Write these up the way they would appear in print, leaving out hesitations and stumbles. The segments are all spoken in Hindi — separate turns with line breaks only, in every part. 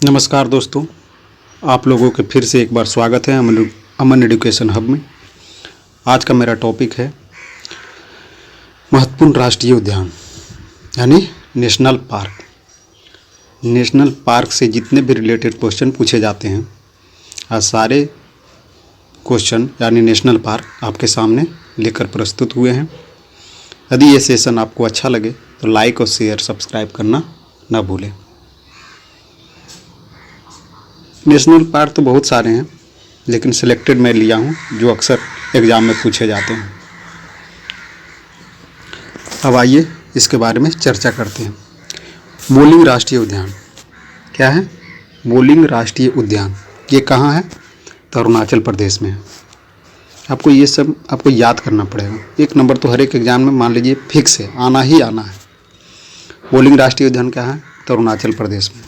नमस्कार दोस्तों, आप लोगों के फिर से एक बार स्वागत है अमन एजुकेशन हब में। आज का मेरा टॉपिक है महत्वपूर्ण राष्ट्रीय उद्यान यानी नेशनल पार्क। नेशनल पार्क से जितने भी रिलेटेड क्वेश्चन पूछे जाते हैं, आज सारे क्वेश्चन यानी नेशनल पार्क आपके सामने लेकर प्रस्तुत हुए हैं। यदि ये सेशन आपको अच्छा लगे तो लाइक और शेयर सब्सक्राइब करना ना भूलें। नेशनल पार्क तो बहुत सारे हैं, लेकिन सिलेक्टेड मैं लिया हूँ जो अक्सर एग्ज़ाम में पूछे जाते हैं। अब आइए इसके बारे में चर्चा करते हैं। बोलिंग राष्ट्रीय उद्यान क्या है? बोलिंग राष्ट्रीय उद्यान ये कहाँ है? तो अरुणाचल प्रदेश में है। आपको ये सब याद करना पड़ेगा। एक नंबर तो हर एक एग्ज़ाम में मान लीजिए फिक्स है, आना ही आना है। बोलिंग राष्ट्रीय उद्यान कहाँ है? तो अरुणाचल प्रदेश में।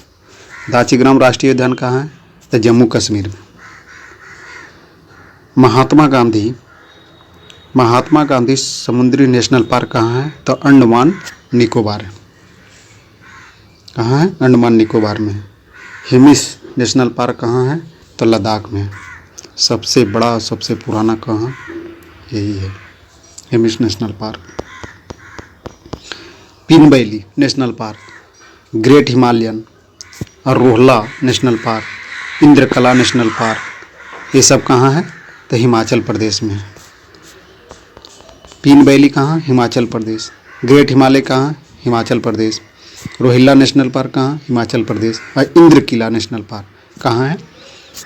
दाचीग्राम राष्ट्रीय उद्यान कहाँ है? तो जम्मू कश्मीर में। महात्मा गांधी समुद्री नेशनल पार्क कहाँ है? तो अंडमान निकोबार है। कहाँ है? अंडमान निकोबार में है। हिमिस नेशनल पार्क कहाँ है? तो लद्दाख में है। सबसे बड़ा सबसे पुराना कहाँ? यही है, Hemis national park. Pin valley national park, great Himalayan और Rohla national park, Indrakila national park, ये सब कहाँ है? तो हिमाचल प्रदेश में है। पीन वैली कहाँ? हिमाचल प्रदेश। ग्रेट हिमालय कहाँ? हिमाचल प्रदेश। रोहिल्ला नेशनल पार्क कहाँ? हिमाचल प्रदेश। और इंद्रकिला नेशनल पार्क कहाँ है?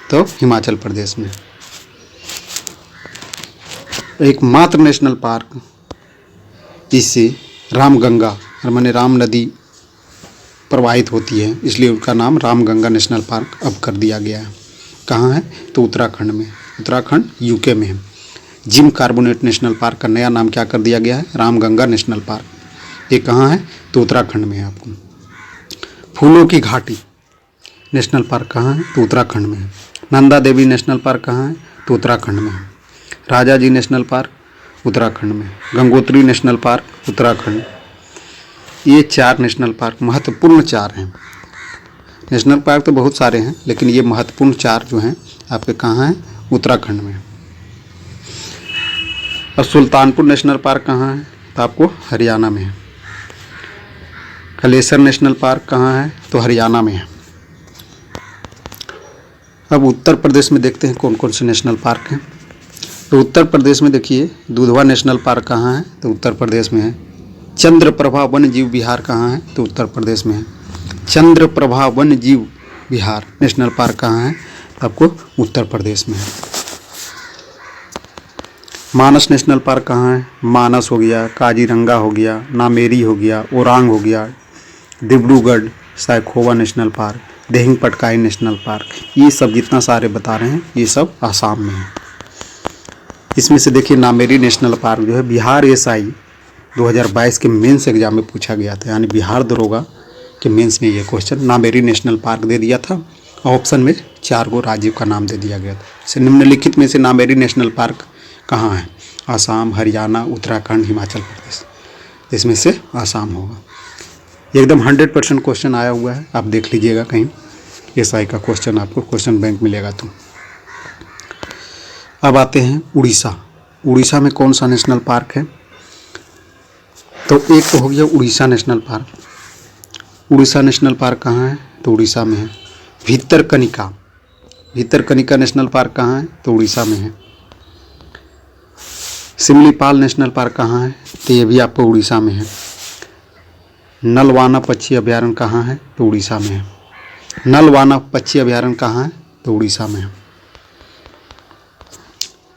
तो हिमाचल प्रदेश में। एकमात्र नेशनल पार्क जिससे रामगंगा माने राम नदी प्रवाहित होती है, इसलिए उसका नाम रामगंगा नेशनल पार्क अब कर दिया गया है। कहाँ है? तो उत्तराखंड में। उत्तराखंड यूके में है। जिम कार्बोनेट नेशनल पार्क का नया नाम क्या कर दिया गया है? Ramganga national park. ये कहाँ है? तो उत्तराखंड में है। आपको फूलों की घाटी नेशनल पार्क कहाँ है? तो उत्तराखंड में है। नंदा देवी नेशनल पार्क कहाँ है? तो उत्तराखंड में है। राजाजी नेशनल पार्क उत्तराखंड में। Gangotri national park Uttarakhand. ये 4 नेशनल पार्क महत्वपूर्ण 4 हैं। नेशनल पार्क तो बहुत सारे हैं, लेकिन ये महत्वपूर्ण 4 जो हैं आपके कहाँ हैं? उत्तराखंड में। और सुल्तानपुर नेशनल पार्क कहाँ है? तो आपको हरियाणा में है। कलेसर नेशनल पार्क कहाँ है? तो हरियाणा में है। अब उत्तर प्रदेश में देखते हैं कौन कौन से नेशनल पार्क हैं। तो उत्तर प्रदेश में देखिए, दुधवा नेशनल पार्क कहाँ है? तो उत्तर प्रदेश में है। चंद्रप्रभा वन्य जीव विहार कहाँ है? तो उत्तर प्रदेश में है। चंद्रप्रभा वन्य जीव विहार नेशनल पार्क कहाँ है? आपको उत्तर प्रदेश में है। मानस नेशनल पार्क कहाँ है? मानस हो गया, काजीरंगा हो गया, नामेरी हो गया, ओरांग हो गया, Dibrugarh Saikhowa national park, Dehing Patkai national park, ये सब जितना सारे बता रहे हैं ये सब आसाम में है। इसमें से देखिए नामेरी नेशनल पार्क जो है बिहार एसआई 2022 के मेंस एग्जाम में पूछा गया था, यानी बिहार दरोगा के मेंस में ये क्वेश्चन नामेरी नेशनल पार्क दे दिया था। ऑप्शन में 4 गो राज्यों का नाम दे दिया गया था। इसे निम्नलिखित में से नामेरी नेशनल पार्क कहाँ है? आसाम, हरियाणा, उत्तराखंड, हिमाचल प्रदेश। इसमें से आसाम होगा। एकदम 100% क्वेश्चन आया हुआ है, आप देख लीजिएगा कहीं एसआई का क्वेश्चन आपको क्वेश्चन बैंक मिलेगा तो। अब आते हैं उड़ीसा। उड़ीसा में कौन सा नेशनल पार्क है? तो एक तो हो गया Orissa national park. Orissa national park कहाँ है? तो उड़ीसा में है। भितरकनिका नेशनल पार्क कहाँ है? तो उड़ीसा में है। सिमलीपाल नेशनल पार्क कहाँ है? तो ये भी आपको उड़ीसा में है। नलवाना पक्षी अभयारण्य कहाँ है? तो उड़ीसा में है। नलवाना पक्षी अभयारण्य कहाँ है? तो उड़ीसा में है।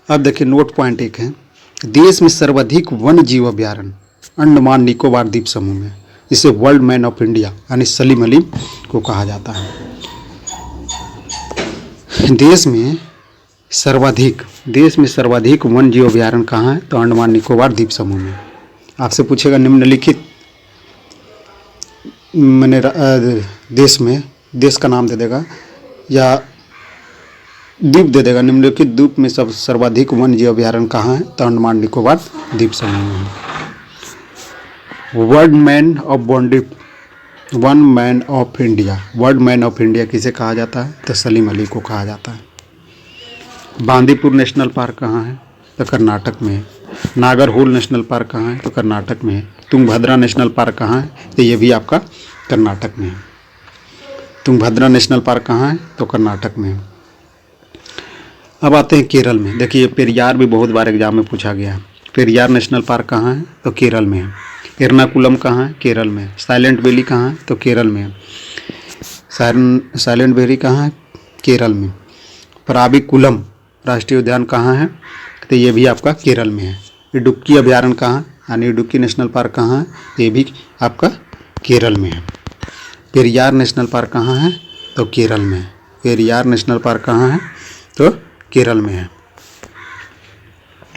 अब देखिए नोट पॉइंट एक है, देश में सर्वाधिक वन्य जीव अभयारण्य अंडमान निकोबार द्वीप समूह में। इसे वर्ल्ड मैन ऑफ इंडिया यानी सलीम अली को कहा जाता है। देश में सर्वाधिक वन्य जीव अभयारण्य कहाँ है? तो अंडमान निकोबार द्वीप समूह में। आपसे पूछेगा निम्नलिखित मैंने देश का नाम दे देगा या द्वीप दे देगा। निम्नलिखित द्वीप में सब सर्वाधिक वन्य जीव अभयारण्य कहाँ है? तो अंडमान निकोबार द्वीप समूह में है। वर्ल्ड मैन ऑफ बॉन्डिप one man of India, world man of India किसे कहा जाता है? तो सलीम अली को कहा जाता है। बांदीपुर नेशनल पार्क कहाँ है? तो कर्नाटक में है। नागरहोल नेशनल पार्क कहाँ है? तो कर्नाटक में है। तुंगभद्रा नेशनल पार्क कहाँ है? तो ये भी आपका कर्नाटक में है। तुंगभद्रा नेशनल पार्क कहाँ है? तो कर्नाटक में है। अब आते हैं केरल में। देखिए पेरियार भी बहुत बार एग्जाम में पूछा गया है। पेरियार नेशनल पार्क कहाँ है? तो केरल में है। एर्नाकुलम कहाँ है? केरल में। साइलेंट वैली कहाँ है? तो केरल में है। साइलेंट वैली कहाँ है? केरल में। पराबिकुलम राष्ट्रीय उद्यान कहाँ है? तो ये भी आपका केरल में है। इडुक्की अभयारण्य कहाँ है? यानी इडुक्की नेशनल पार्क कहाँ है? ये भी आपका केरल में है। पेरियार नेशनल पार्क कहाँ है? तो केरल में है। पेरियार नेशनल पार्क कहाँ है? तो केरल में है।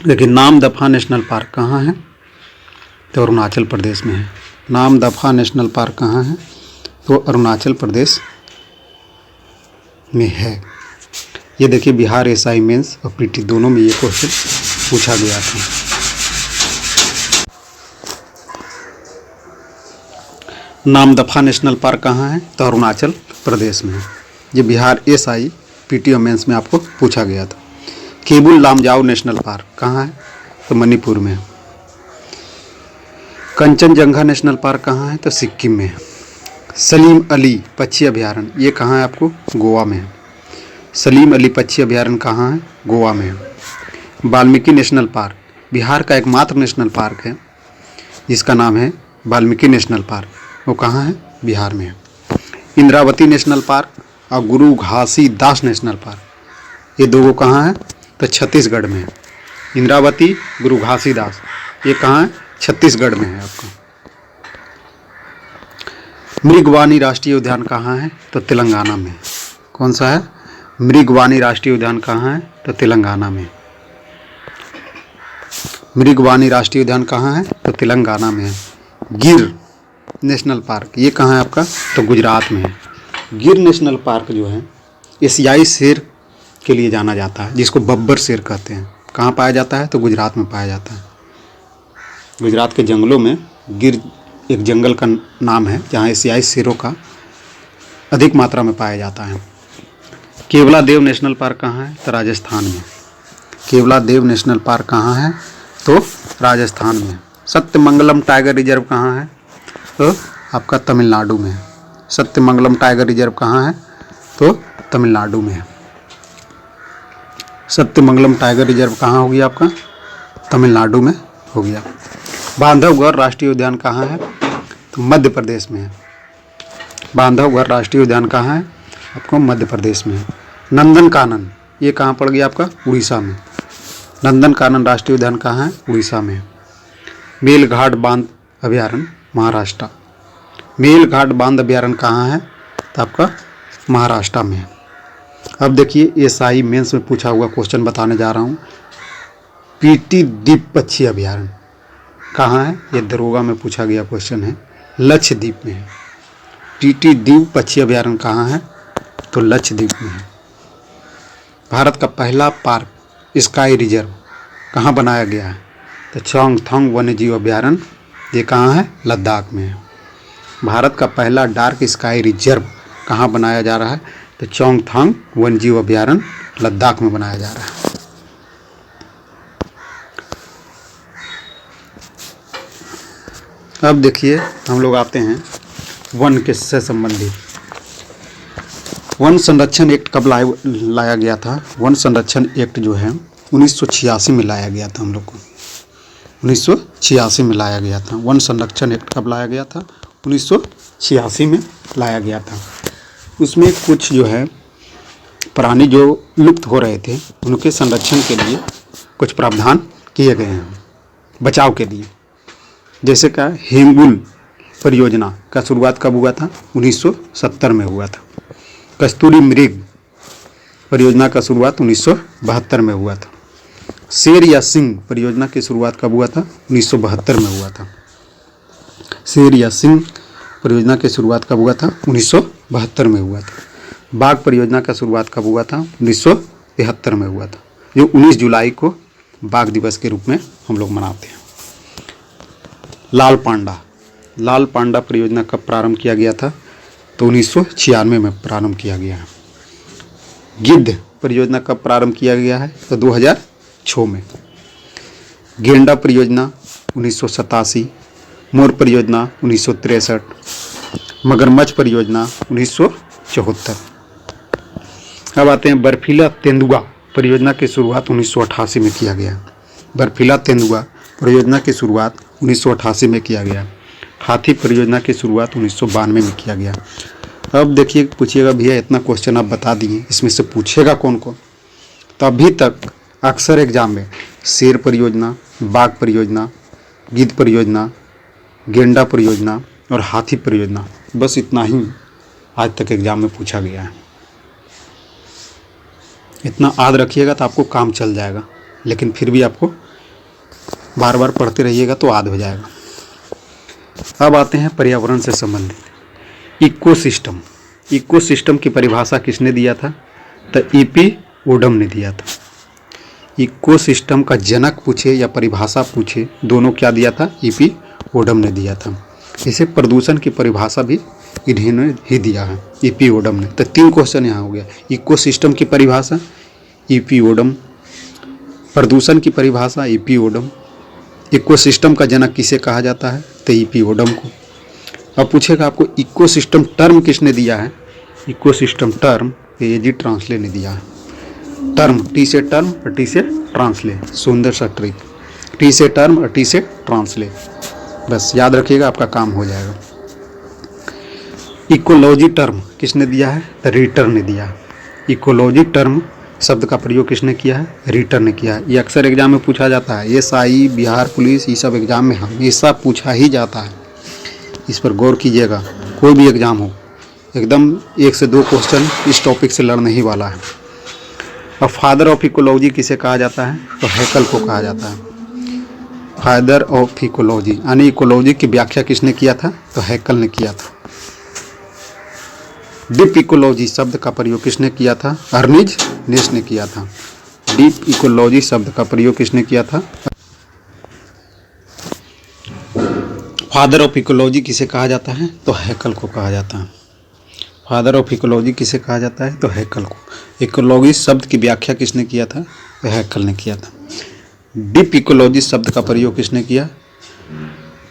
लेकिन नामदफा नेशनल पार्क कहाँ है? तो अरुणाचल प्रदेश में है। नामदफा नेशनल पार्क कहाँ है? तो अरुणाचल प्रदेश में है। ये देखिए बिहार एसआई मेंस और पीटी दोनों में ये क्वेश्चन पूछा गया था। नामदफा नेशनल पार्क कहाँ है? तो अरुणाचल प्रदेश में है। ये बिहार एसआई पीटी और मेंस में आपको पूछा गया था। केबुल लामजाओ नेशनल पार्क कहाँ है? तो मणिपुर में है। कंचनजंगा नेशनल पार्क कहाँ है? तो सिक्किम में है। सलीम अली पक्षी अभयारण्य ये कहाँ है? आपको गोवा में है। सलीम अली पक्षी अभयारण्य कहाँ है? गोवा में है। वाल्मीकि नेशनल पार्क बिहार का एकमात्र नेशनल पार्क है जिसका नाम है वाल्मीकि नेशनल पार्क, वो कहाँ है? बिहार में है। इंद्रावती नेशनल पार्क और गुरु घासीदास नेशनल पार्क ये दो कहाँ है? तो छत्तीसगढ़ में है। इंद्रावती, गुरु घासीदास ये कहाँ है? छत्तीसगढ़ में है आपका। मृगवानी राष्ट्रीय उद्यान कहाँ है? तो तेलंगाना में। कौन सा है? मृगवानी राष्ट्रीय उद्यान कहाँ है? तो तेलंगाना में। मृगवानी राष्ट्रीय उद्यान कहाँ है? तो तेलंगाना में है। गिर नेशनल पार्क ये कहाँ है आपका? तो गुजरात में है। गिर नेशनल पार्क जो है एशियाई शेर के लिए जाना जाता है, जिसको बब्बर शेर कहते हैं। कहाँ पाया जाता है? तो गुजरात में पाया जाता है। गुजरात के जंगलों में गिर एक जंगल का नाम है जहाँ एशियाई शेरों का अधिक मात्रा में पाया जाता है। केवला देव नेशनल पार्क कहाँ है? तो राजस्थान में। केवला देव नेशनल पार्क कहाँ है? तो राजस्थान में। सत्यमंगलम टाइगर रिजर्व कहाँ है? तो आपका तमिलनाडु में है। सत्यमंगलम टाइगर रिजर्व कहाँ है? तो तमिलनाडु में है। सत्यमंगलम टाइगर रिजर्व कहाँ हो गया आपका? तमिलनाडु में हो गया। बांधवगढ़ राष्ट्रीय उद्यान कहाँ है? तो मध्य प्रदेश में है। बांधवगढ़ राष्ट्रीय उद्यान कहाँ है? आपको मध्य प्रदेश में है। नंदनकानन ये कहाँ पड़ गया आपका? उड़ीसा में। नंदनकानन राष्ट्रीय उद्यान कहाँ है? उड़ीसा में है। मेलघाट बांध अभयारण्य महाराष्ट्र। मेलघाट बांध अभयारण्य कहाँ है? तो आपका महाराष्ट्र में है। अब देखिए एसआई मेंस में पूछा हुआ क्वेश्चन बताने जा रहा हूँ। पीटी द्वीप पक्षी अभयारण्य कहाँ है? ये दरोगा में पूछा गया क्वेश्चन है। लक्षद्वीप में है। पीटी द्वीप पक्षी अभयारण्य कहाँ है? तो लक्षद्वीप में है। भारत का पहला पार्क स्काई रिजर्व कहाँ बनाया गया है? तो चोंगथोंग वन्यजीव अभयारण्य ये कहाँ है? लद्दाख में है। भारत का पहला डार्क स्काई रिजर्व कहाँ बनाया जा रहा है? तो चोंगथोंग वन्यजीव अभयारण्य लद्दाख में बनाया जा रहा है। अब देखिए हम लोग आते हैं वन के से संबंधित। वन संरक्षण एक्ट कब लाया गया था? वन संरक्षण एक्ट जो है 1986 में लाया गया था हम लोग को। 1986 में लाया गया था। वन संरक्षण एक्ट कब लाया गया था? 1986 में लाया गया था। उसमें कुछ जो है प्राणी जो लुप्त हो रहे थे उनके संरक्षण के लिए कुछ प्रावधान किए गए हैं बचाव के लिए। जैसे का हेंगुल परियोजना का शुरुआत कब हुआ था? 1970 में हुआ था। कस्तूरी मृग परियोजना का शुरुआत 1972 में हुआ था। शेर या सिंह परियोजना की शुरुआत कब हुआ था? 1972 में हुआ था। शेर या सिंह परियोजना की शुरुआत कब हुआ था? 1972 में हुआ था। बाघ परियोजना का शुरुआत कब हुआ था? 1973 में हुआ था, जो 19 जुलाई को बाघ दिवस के रूप में हम लोग मनाते हैं। लाल पांडा लाल पांडा परियोजना कब प्रारंभ किया गया था? तो 1996 में प्रारंभ किया गया है। गिद्ध परियोजना कब प्रारंभ किया गया है? तो 2006 में। गेंडा परियोजना 1987, मोर परियोजना 1963, मगरमच्छ परियोजना 1974। अब आते हैं बर्फीला तेंदुआ परियोजना की शुरुआत 1988 में किया गया। बर्फीला तेंदुआ परियोजना की शुरुआत 1988 में किया गया। हाथी परियोजना की शुरुआत 1992 में किया गया। अब देखिए, पूछिएगा भैया इतना क्वेश्चन आप बता दिए, इसमें से पूछेगा कौन कौन? तो अभी तक अक्सर एग्जाम में शेर परियोजना, बाघ परियोजना, गिद्ध परियोजना, गेंडा परियोजना और हाथी परियोजना, बस इतना ही आज तक एग्जाम में पूछा गया है। इतना याद रखिएगा तो आपको काम चल जाएगा, लेकिन फिर भी आपको बार बार पढ़ते रहिएगा तो याद हो जाएगा। अब आते हैं पर्यावरण से संबंधित इकोसिस्टम। इकोसिस्टम की परिभाषा किसने दिया था? तो ईपी ओडम ने दिया था। इकोसिस्टम का जनक पूछे या परिभाषा पूछे, दोनों क्या दिया था? ईपी ओडम ने दिया था। इसे प्रदूषण की परिभाषा भी इन्होंने ही दिया है, ईपी ओडम ने। तो 3 क्वेश्चन यहाँ हो गया। इकोसिस्टम की परिभाषा ईपी ओडम, प्रदूषण की परिभाषा ईपी ओडम, इकोसिस्टम का जनक किसे कहा जाता है? तो ईपी ओडम को। अब पूछेगा आपको इकोसिस्टम टर्म किसने दिया है? इकोसिस्टम टर्म एजी ट्रांसले ने दिया है। टर्म, टी से टर्म और टी से ट्रांसले, सुंदर सा ट्रिक, टी से टर्म और टी से ट्रांसले, बस याद रखिएगा, आपका काम हो जाएगा। इकोलॉजी टर्म किसने दिया है? तो रीटर ने दिया है। इकोलॉजी टर्म शब्द का प्रयोग किसने किया है? रीटर ने किया है। ये अक्सर एग्जाम में पूछा जाता है, एसआई, बिहार पुलिस, ये सब एग्जाम में हमेशा पूछा ही जाता है। इस पर गौर कीजिएगा, कोई भी एग्जाम हो, एकदम 1 से 2 क्वेश्चन इस टॉपिक से लड़ने ही वाला है। और फादर ऑफ इकोलॉजी किसे कहा जाता है? तो हैकल को कहा जाता है। फादर ऑफ इकोलॉजी यानी इकोलॉजी की व्याख्या किसने किया था? तो हैकल ने किया था। डीप इकोलॉजी शब्द का प्रयोग किसने किया था? अर्निज नेस ने किया था। डीप इकोलॉजी शब्द का प्रयोग किसने किया था? फादर ऑफ इकोलॉजी किसे कहा जाता है? तो हैकल को कहा जाता है। फादर ऑफ इकोलॉजी किसे कहा जाता है? तो हैकल को। इकोलॉजी शब्द की व्याख्या किसने किया था? तो हैकल ने किया था। डीप इकोलॉजी शब्द का प्रयोग किसने किया?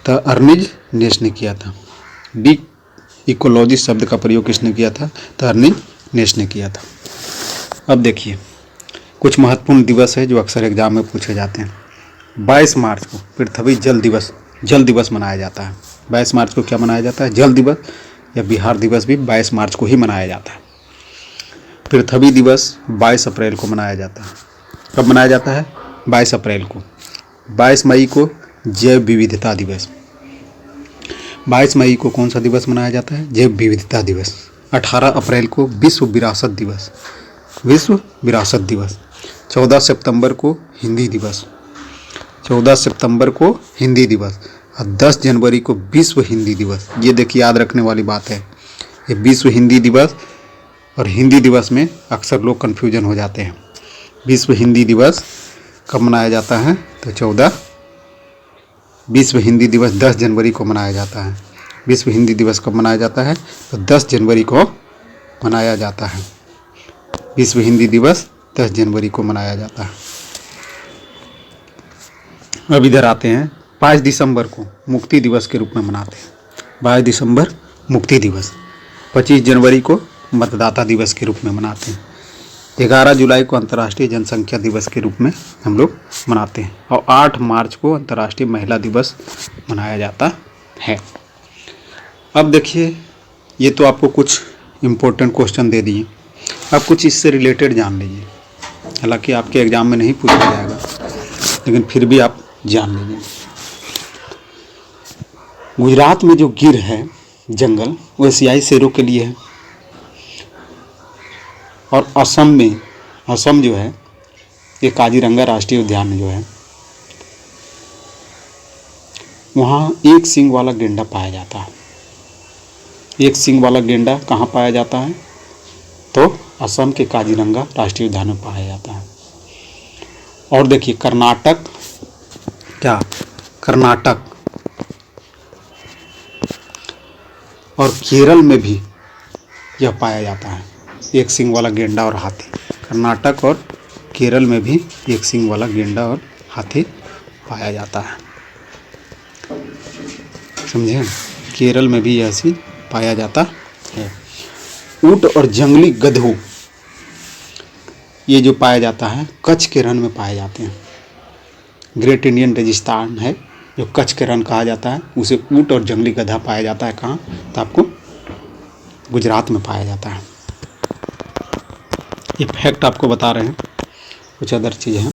तो अर्निज नेस ने किया था। डीप इकोलॉजी शब्द का प्रयोग किसने किया था? तो अर्निज नेस ने किया था। अब देखिए, कुछ महत्वपूर्ण दिवस है जो अक्सर एग्जाम में पूछे जाते हैं। 22 मार्च को पृथ्वी जल दिवस मनाया जाता है। 22 मार्च को क्या मनाया जाता है? जल दिवस, या बिहार दिवस भी 22 मार्च को ही मनाया जाता है। पृथ्वी दिवस 22 अप्रैल को मनाया जाता है। कब मनाया जाता है? 22 अप्रैल को। 22 मई को जैव विविधता दिवस। 22 मई को कौन सा दिवस मनाया जाता है? जैव विविधता दिवस। 18 अप्रैल को विश्व विरासत दिवस। विश्व विरासत दिवस। 14 सितंबर को हिंदी दिवस। 14 सितंबर को हिंदी दिवस और 10 जनवरी को विश्व हिंदी दिवस। ये देखिए, याद रखने वाली बात है, ये विश्व हिंदी दिवस और हिंदी दिवस में अक्सर लोग कन्फ्यूजन हो जाते हैं। विश्व हिंदी दिवस कब मनाया जाता है? तो 14। विश्व हिंदी दिवस 10 जनवरी को मनाया जाता है। विश्व हिंदी दिवस कब मनाया जाता है? तो 10 जनवरी को मनाया जाता है। विश्व हिंदी दिवस 10 जनवरी को मनाया जाता है। अब इधर आते हैं, 5 दिसंबर को मुक्ति दिवस के रूप में मनाते हैं। 22 दिसंबर मुक्ति दिवस। 25 जनवरी को मतदाता दिवस के रूप में मनाते हैं। 11 जुलाई को अंतर्राष्ट्रीय जनसंख्या दिवस के रूप में हम लोग मनाते हैं। और 8 मार्च को अंतर्राष्ट्रीय महिला दिवस मनाया जाता है। अब देखिए, ये तो आपको कुछ इम्पोर्टेंट क्वेश्चन दे दिए। अब कुछ इससे रिलेटेड जान लीजिए। हालांकि आपके एग्जाम में नहीं पूछा जाएगा, लेकिन फिर भी आप जान लीजिए। गुजरात में जो गिर है जंगल, वो एशियाई शेरों के लिए है। और असम जो है, ये काजीरंगा राष्ट्रीय उद्यान जो है, वहाँ एक सींग वाला गेंडा पाया जाता है। एक सींग वाला गेंडा कहाँ पाया जाता है? तो असम के काजीरंगा राष्ट्रीय उद्यान में पाया जाता है। और देखिए, कर्नाटक और केरल में भी यह पाया जाता है, एक सींग वाला गेंडा और हाथी। कर्नाटक और केरल में भी एक सींग वाला गेंडा और हाथी पाया जाता है, समझे। केरल में भी यह चीज़ पाया जाता है। ऊंट और जंगली गधों, ये जो पाया जाता है कच्छ के रण में पाए जाते हैं। ग्रेट इंडियन रेगिस्तान है जो कच्छ के रण कहा जाता है, उसे ऊंट और जंगली गधा पाया जाता है कहाँ, तो आपको गुजरात में पाया जाता है। ये फैक्ट आपको बता रहे हैं, कुछ अदर चीज़ है।